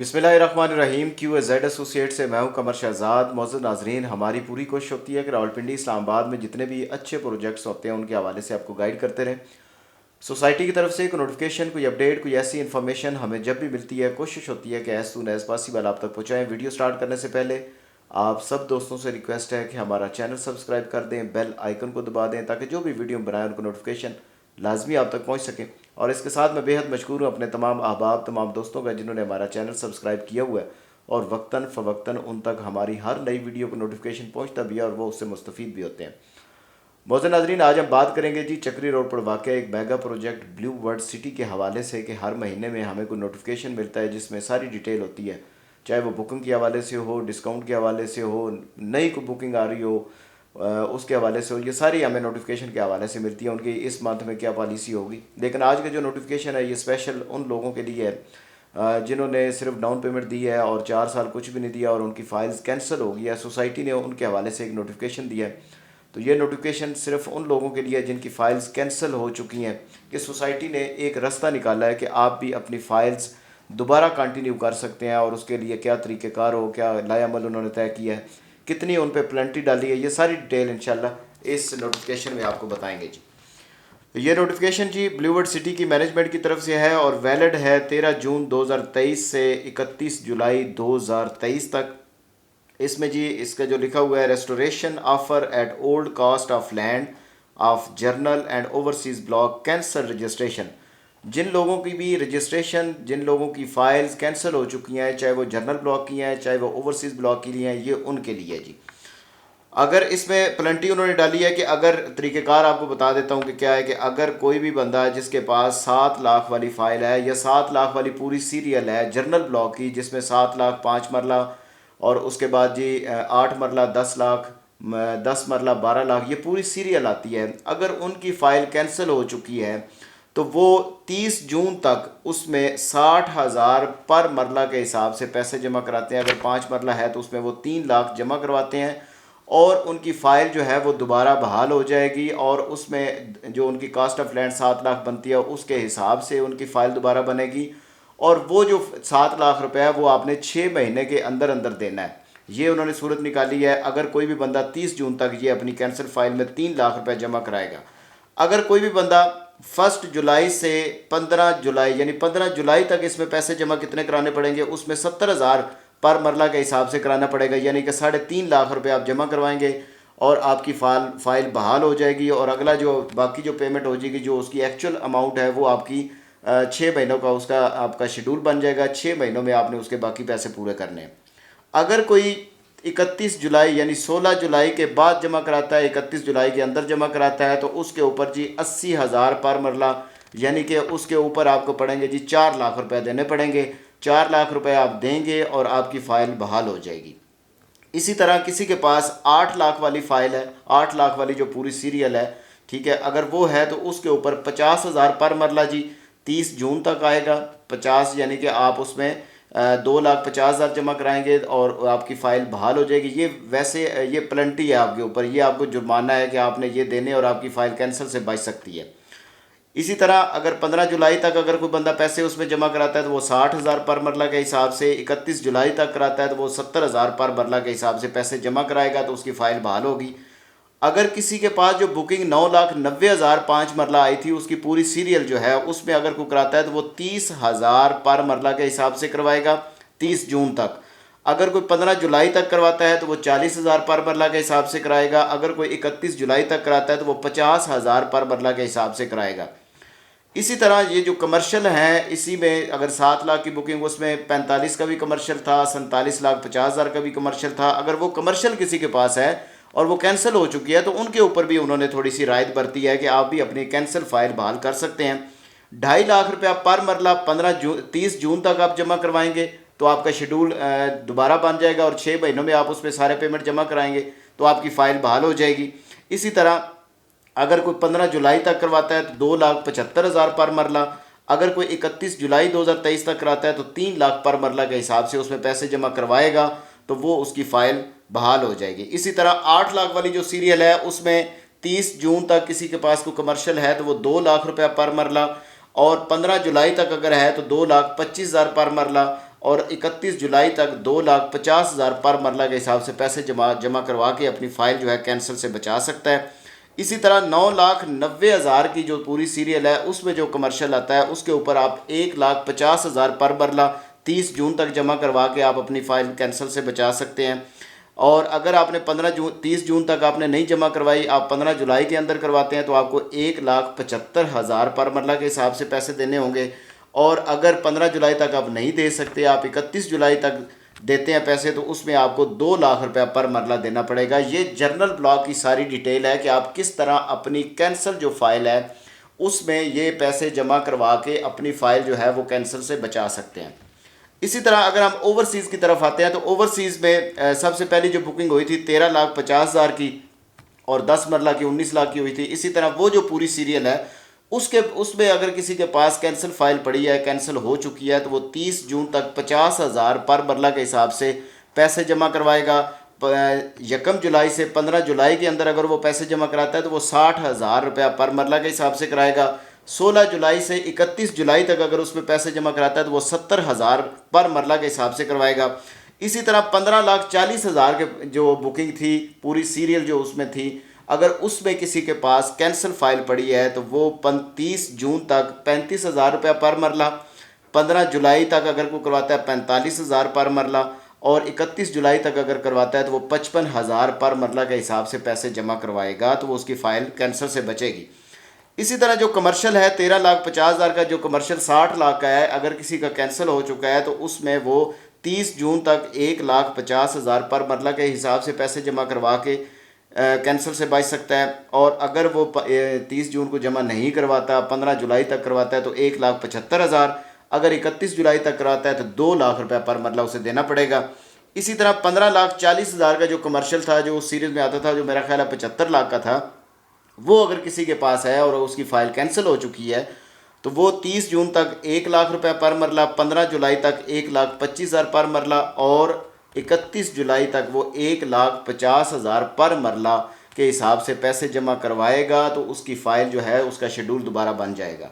बिस्मिल्लाहिर्रहमानिर्रहीम। QAZ associate से मैं हूं कमर शहजाद। मौजूद नाजरीन, हमारी पूरी कोशिश होती है कि रावलपिंडी इस्लामाबाद में जितने भी अच्छे प्रोजेक्ट्स होते हैं उनके हवाले से आपको गाइड करते रहें। सोसाइटी की तरफ से कोई नोटिफिकेशन, कोई अपडेट, कोई ऐसी इन्फॉर्मेशन हमें जब भी मिलती है, कोशिश होती है कि एज सून एज पॉसिबल आप तक पहुँचाएँ। वीडियो स्टार्ट करने से पहले आप सब दोस्तों से रिक्वेस्ट है कि हमारा चैनल सब्सक्राइब कर दें, बेल आइकन को दबा दें ताकि जो भी वीडियो हम बनाएं उनको नोटिफिकेशन लाजमी आप तक पहुंच सकें। और इसके साथ मैं बेहद मशकूर हूँ अपने तमाम अहबाब, तमाम दोस्तों का जिन्होंने हमारा चैनल सब्सक्राइब किया हुआ है और वक्तन फ़वक्तन उन तक हमारी हर नई वीडियो को नोटिफिकेशन पहुँचता भी है और वो उससे मुस्तफ़ीद भी होते हैं। मौजूद नाज़रीन, आज हम बात करेंगे जी चक्री रोड पर वाक़ एक mega project blue world city के हवाले से कि हर महीने में हमें कोई नोटिफिकेशन मिलता है जिसमें सारी डिटेल होती है, चाहे वो बुकिंग के हवाले से हो, डिस्काउंट के हवाले से हो, नई कोई बुकिंग आ रही हो उसके हवाले से हो। ये सारी हमें नोटिफिकेशन के हवाले से मिलती है, उनकी इस मंथ में क्या पॉलिसी होगी। लेकिन आज का जो नोटिफिकेशन है ये स्पेशल उन लोगों के लिए है जिन्होंने सिर्फ डाउन पेमेंट दी है और 4 साल कुछ भी नहीं दिया और उनकी फ़ाइल्स कैंसिल हो गई है। सोसाइटी ने उनके हवाले से एक नोटिफिकेशन दिया है। तो ये नोटिफिकेशन सिर्फ उन लोगों के लिए है जिनकी फ़ाइल्स कैंसिल हो चुकी हैं कि सोसाइटी ने एक रास्ता निकाला है कि आप भी अपनी फ़ाइल्स दोबारा कंटिन्यू कर सकते हैं और उसके लिए क्या तरीक़ेकार हो, क्या लायामल उन्होंने तय किया है, कितनी उन पर पेनल्टी डाली है, ये सारी डिटेल इंशाल्लाह इस नोटिफिकेशन में आपको बताएंगे जी। तो ये नोटिफिकेशन जी ब्लू वर्ल्ड सिटी की मैनेजमेंट की तरफ से है और वैलिड है 13 जून 2023 से 31 जुलाई 2023 तक। इसमें जी इसका जो लिखा हुआ है, restoration offer at old cost of land of general and overseas block cancel registration. जिन लोगों की भी रजिस्ट्रेशन, जिन लोगों की फ़ाइल्स कैंसिल हो चुकी हैं, चाहे वो जर्नल ब्लॉक की हैं, चाहे वो ओवरसीज़ ब्लॉक की हैं, ये उनके लिए जी। अगर इसमें पेनल्टी उन्होंने डाली है कि अगर तरीक़ेकार आपको बता देता हूँ कि क्या है कि अगर कोई भी बंदा है जिसके पास 7 लाख वाली फ़ाइल है या 7 लाख वाली पूरी सीरियल है जर्नल ब्लॉक की, जिसमें 7 लाख 5 मरला और उसके बाद जी 8 मरला 10 लाख, 10 मरला 12 लाख, ये पूरी सीरियल आती है। अगर उनकी फ़ाइल कैंसिल हो चुकी है तो वो 30 जून तक उसमें 60,000 पर मरला के हिसाब से पैसे जमा कराते हैं। अगर 5 मरला है तो उसमें वो 3 लाख जमा करवाते हैं और उनकी फ़ाइल जो है वो दोबारा बहाल हो जाएगी और उसमें जो उनकी कास्ट ऑफ लैंड 7 लाख बनती है उसके हिसाब से उनकी फ़ाइल दोबारा बनेगी और वो जो 7 लाख रुपए है वो आपने 6 महीने के अंदर अंदर देना है। ये उन्होंने सूरत निकाली है। अगर कोई भी बंदा 30 जून तक ये अपनी कैंसिल फ़ाइल में 3 लाख रुपए जमा कराएगा, अगर कोई भी बंदा 1 जुलाई से 15 जुलाई यानी 15 जुलाई तक इसमें पैसे जमा कितने कराने पड़ेंगे, उसमें 70,000 पर मरला के हिसाब से कराना पड़ेगा, यानी कि 3.5 लाख रुपए आप जमा करवाएंगे और आपकी फ़ाइल बहाल हो जाएगी और अगला जो बाकी जो पेमेंट हो जाएगी, जो उसकी एक्चुअल अमाउंट है वो आपकी 6 महीनों का उसका आपका शेड्यूल बन जाएगा। 6 महीनों में आपने उसके बाकी पैसे पूरे करने हैं। अगर कोई 31 जुलाई यानी 16 जुलाई के बाद जमा कराता है, 31 जुलाई के अंदर जमा कराता है, तो उसके ऊपर जी 80,000 पर मरला यानी कि उसके ऊपर आपको पड़ेंगे जी 4 लाख रुपए देने पड़ेंगे। 4 लाख रुपए आप देंगे और आपकी फ़ाइल बहाल हो जाएगी। इसी तरह किसी के पास 8 लाख वाली फ़ाइल है, 8 लाख वाली जो पूरी सीरियल है, ठीक है, अगर वो है तो उसके ऊपर 50,000 पर मरला जी 30 जून तक आएगा। 50 यानी कि आप उसमें 2,50,000 जमा कराएंगे और आपकी फ़ाइल बहाल हो जाएगी। ये वैसे ये पेनल्टी है आपके ऊपर, ये आपको जुर्माना है कि आपने ये देने और आपकी फ़ाइल कैंसिल से बच सकती है। इसी तरह अगर 15 जुलाई तक अगर कोई बंदा पैसे उसमें जमा कराता है तो वो 60,000 पर मरला के हिसाब से, 31 जुलाई तक कराता है तो वो 70,000 पर मरला के हिसाब से पैसे जमा कराएगा तो उसकी फ़ाइल बहाल होगी। अगर किसी के पास जो बुकिंग 9,90,000 5 मरला आई थी उसकी पूरी सीरियल जो है उसमें अगर कोई कराता है तो वो 30,000 पर मरला के हिसाब से करवाएगा 30 जून तक। अगर कोई 15 जुलाई तक करवाता है तो वो 40,000 पर मरला के हिसाब से कराएगा। अगर कोई 31 जुलाई तक कराता है तो वो 50,000 पर मरला के हिसाब से कराएगा। इसी तरह ये जो कमर्शियल हैं, इसी में अगर 7 लाख की बुकिंग, उसमें 45 का भी कमर्शियल था, 47,50,000 का भी कमर्शियल था। अगर वो कमर्शियल किसी के पास है और वो कैंसिल हो चुकी है तो उनके ऊपर भी उन्होंने थोड़ी सी राहत बरती है कि आप भी अपनी कैंसिल फ़ाइल बहाल कर सकते हैं। 2.5 लाख रुपया पर मरला 30 जून तक आप जमा करवाएंगे तो आपका शेड्यूल दोबारा बन जाएगा और 6 महीनों में आप उसमें सारे पेमेंट जमा कराएंगे तो आपकी फ़ाइल बहाल हो जाएगी। इसी तरह अगर कोई 15 जुलाई तक करवाता है तो 2,75,000 पर मरला। अगर कोई 31 जुलाई 2023 तक कराता है तो 3 लाख पर मरला के हिसाब से उसमें पैसे जमा करवाएगा तो वो उसकी फ़ाइल बहाल हो जाएगी। इसी तरह 8 लाख वाली जो सीरियल है उसमें 30 जून तक किसी के पास कोई कमर्शियल है तो वो 2 लाख रुपया पर मरला और 15 जुलाई तक अगर है तो 2,25,000 पर मरला और 31 जुलाई तक 2,50,000 पर मरला के हिसाब से पैसे जमा करवा के अपनी फ़ाइल जो है कैंसिल से बचा सकता है। इसी तरह 9,90,000 की जो पूरी सीरियल है उसमें जो कमर्शियल आता है उसके ऊपर आप 1,50,000 पर मरला 30 जून तक जमा करवा के आप अपनी फ़ाइल कैंसिल से बचा सकते हैं। और अगर आपने 30 जून तक आपने नहीं जमा करवाई, आप 15 जुलाई के अंदर करवाते हैं तो आपको 1,75,000 पर मरला के हिसाब से पैसे देने होंगे। और अगर 15 जुलाई तक आप नहीं दे सकते, आप 31 जुलाई तक देते हैं पैसे, तो उसमें आपको 2 लाख रुपया पर मरला देना पड़ेगा। ये जर्नल ब्लॉक की सारी डिटेल है कि आप किस तरह अपनी कैंसिल जो फ़ाइल है उसमें ये पैसे जमा करवा के अपनी फ़ाइल जो है वो कैंसिल से बचा सकते हैं। इसी तरह अगर हम ओवरसीज़ की तरफ आते हैं तो ओवरसीज़ में सबसे पहली जो बुकिंग हुई थी 13,50,000 की और 10 मरला की 19 लाख की हुई थी। इसी तरह वो जो पूरी सीरियल है उसमें अगर किसी के पास कैंसिल फ़ाइल पड़ी है, कैंसिल हो चुकी है, तो वो 30 जून तक 50,000 पर मरला के हिसाब से पैसे जमा करवाएगा। 1 जुलाई से 15 जुलाई के अंदर अगर वो पैसे जमा कराता है तो वो 60,000 रुपया पर मरला के हिसाब से कराएगा। 16 जुलाई से 31 जुलाई तक अगर उसमें पैसे जमा कराता है तो वो 70,000 पर मरला के हिसाब से करवाएगा। इसी तरह 15,40,000 के जो बुकिंग थी पूरी सीरियल जो उसमें थी, अगर उसमें किसी के पास कैंसिल फ़ाइल पड़ी है तो वो 30 जून तक 35,000 रुपया पर मरला, 15 जुलाई तक अगर कोई करवाता है 45,000 पर मरला, और 31 जुलाई तक अगर करवाता है तो वो 55,000 पर मरला के हिसाब से पैसे जमा करवाएगा, तो वो उसकी फ़ाइल कैंसर से बचेगी। इसी तरह जो कमर्शियल है 13,50,000 का जो कमर्शियल 60 लाख का है, अगर किसी का कैंसिल हो चुका है तो उसमें वो 30 जून तक 1,50,000 पर मरला के हिसाब से पैसे जमा करवा के कैंसिल से बच सकता है। और अगर वो 30 जून को जमा नहीं करवाता, 15 जुलाई तक करवाता है तो 1,75,000, अगर 31 जुलाई तक करवाता है तो 2 लाख रुपया पर मरला उसे देना पड़ेगा। इसी तरह 15,40,000 का जो कमर्शियल था जो उस सीरीज़ में आता था, जो मेरा ख्याल है 75 लाख का था, वो अगर किसी के पास है और उसकी फ़ाइल कैंसिल हो चुकी है तो वो 30 जून तक 1 लाख रुपया पर मरला, 15 जुलाई तक 1,25,000 पर मरला, और 31 जुलाई तक वो 1,50,000 पर मरला के हिसाब से पैसे जमा करवाएगा, तो उसकी फ़ाइल जो है उसका शेड्यूल दोबारा बन जाएगा।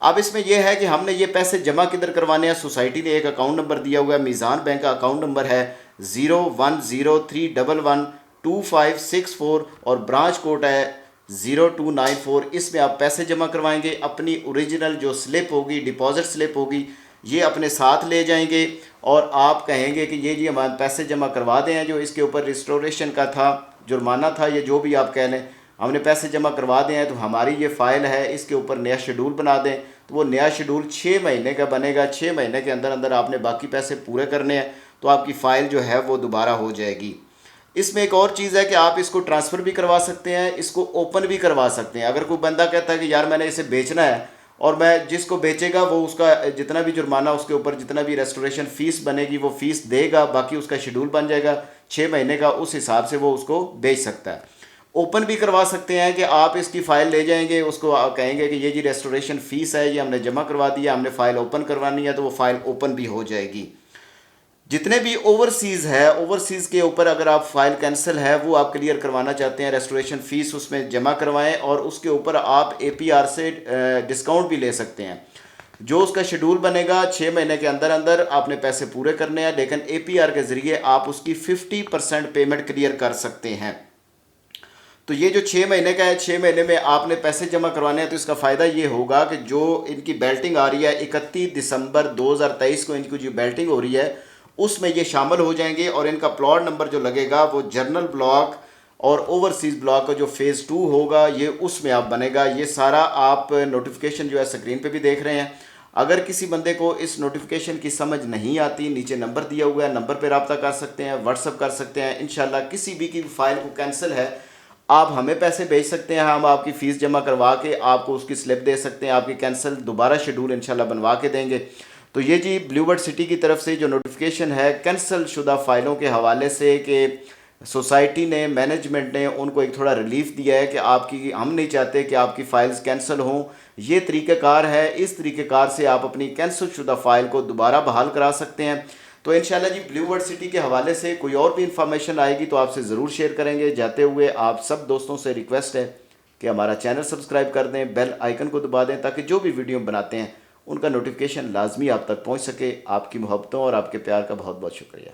अब इसमें यह है कि हमने ये पैसे जमा किधर करवाने हैं। सोसाइटी ने एक अकाउंट नंबर दिया हुआ है, मीज़ान बैंक का अकाउंट नंबर है 0103112564 और ब्रांच कोड है 0294। इसमें आप पैसे जमा करवाएंगे, अपनी ओरिजिनल जो स्लिप होगी, डिपॉजिट स्लिप होगी, ये अपने साथ ले जाएंगे और आप कहेंगे कि ये जी हमारे पैसे जमा करवा दें, जो इसके ऊपर रिस्टोरेशन का था, जुर्माना था, ये जो भी आप कह लें, हमने पैसे जमा करवा दें हैं तो हमारी ये फ़ाइल है, इसके ऊपर नया शेड्यूल बना दें। तो वो नया शेड्यूल 6 महीने का बनेगा। 6 महीने के अंदर अंदर आपने बाकी पैसे पूरे करने हैं, तो आपकी फ़ाइल जो है वो दोबारा हो जाएगी। इसमें एक और चीज़ है कि आप इसको ट्रांसफ़र भी करवा सकते हैं, इसको ओपन भी करवा सकते हैं। अगर कोई बंदा कहता है कि यार मैंने इसे बेचना है और मैं जिसको बेचेगा वो उसका जितना भी जुर्माना, उसके ऊपर जितना भी रेस्टोरेशन फ़ीस बनेगी वो फ़ीस देगा, बाकी उसका शेड्यूल बन जाएगा 6 महीने का, उस हिसाब से वो उसको बेच सकता है। ओपन भी करवा सकते हैं कि आप इसकी फ़ाइल ले जाएंगे, उसको आप कहेंगे कि ये जी रेस्टोरेशन फ़ीस है, ये हमने जमा करवा दिया, हमने फ़ाइल ओपन करवानी है, तो वो फ़ाइल ओपन भी हो जाएगी। जितने भी ओवरसीज़ है, ओवरसीज़ के ऊपर अगर आप फ़ाइल कैंसिल है वो आप क्लियर करवाना चाहते हैं, रेस्टोरेशन फ़ीस उसमें जमा करवाएं और उसके ऊपर आप APR से डिस्काउंट भी ले सकते हैं। जो उसका शेड्यूल बनेगा 6 महीने के अंदर अंदर आपने पैसे पूरे करने हैं, लेकिन APR के ज़रिए आप उसकी 50% पेमेंट क्लियर कर सकते हैं। तो ये जो 6 महीने का है, 6 महीने में आपने पैसे जमा करवाने हैं, तो इसका फ़ायदा ये होगा कि जो इनकी बेल्टिंग आ रही है 31 दिसंबर 2023 को इनकी जो बेल्टिंग हो रही है उसमें ये शामिल हो जाएंगे और इनका प्लॉट नंबर जो लगेगा वो जर्नल ब्लॉक और ओवरसीज़ ब्लॉक का जो फ़ेज़ 2 होगा ये उसमें आप बनेगा। ये सारा आप नोटिफिकेशन जो है स्क्रीन पे भी देख रहे हैं। अगर किसी बंदे को इस नोटिफिकेशन की समझ नहीं आती, नीचे नंबर दिया हुआ है, नंबर पर रब्ता कर सकते हैं, व्हाट्सअप कर सकते हैं। इंशाल्लाह किसी भी की फ़ाइल को कैंसिल है आप हमें पैसे भेज सकते हैं, हम आपकी फ़ीस जमा करवा के आपको उसकी स्लिप दे सकते हैं, आपकी कैंसिल दोबारा शेड्यूल इंशाल्लाह बनवा के देंगे। तो ये जी ब्लूबर्ड सिटी की तरफ से जो नोटिफिकेशन है कैंसिल शुदा फ़ाइलों के हवाले से कि सोसाइटी ने, मैनेजमेंट ने उनको एक थोड़ा रिलीफ दिया है कि आपकी, हम नहीं चाहते कि आपकी फ़ाइल्स कैंसिल हों। ये तरीक़ाकार है, इस तरीक़ेकार से आप अपनी कैंसिल शुदा फ़ाइल को दोबारा बहाल करा सकते हैं। तो इंशाल्लाह जी ब्लूबर्ड सिटी के हवाले से कोई और भी इंफॉर्मेशन आएगी तो आपसे ज़रूर शेयर करेंगे। जाते हुए आप सब दोस्तों से रिक्वेस्ट है कि हमारा चैनल सब्सक्राइब कर दें, बेल आइकन को दबा दें ताकि जो भी वीडियो बनाते हैं उनका नोटिफिकेशन लाजमी आप तक पहुँच सके। आपकी मोहब्बतों और आपके प्यार का बहुत बहुत शुक्रिया।